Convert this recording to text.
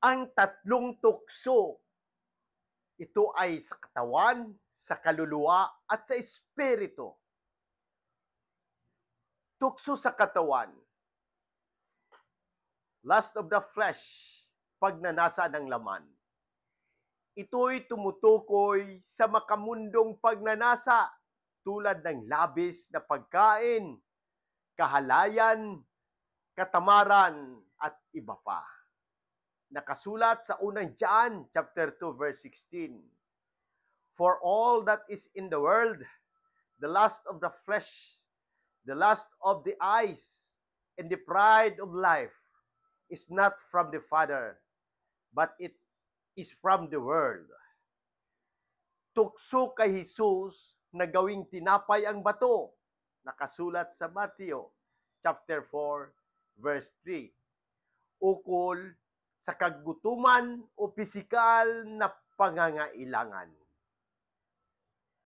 Ang tatlong tukso, ito ay sa katawan, sa kaluluwa, at sa espiritu. Tukso sa katawan, lust of the flesh, pagnanasa ng laman. Ito'y tumutukoy sa makamundong pagnanasa tulad ng labis na pagkain, kahalayan, katamaran, at iba pa. Nakasulat sa unang John chapter 2 verse 16. For all that is in the world, the lust of the flesh, the lust of the eyes, and the pride of life is not from the Father, but it is from the world. Tukso kay Jesus na gawing tinapay ang bato, nakasulat sa Matthew chapter 4 verse 3. Ukol sa kagutuman o pisikal na pangangailangan.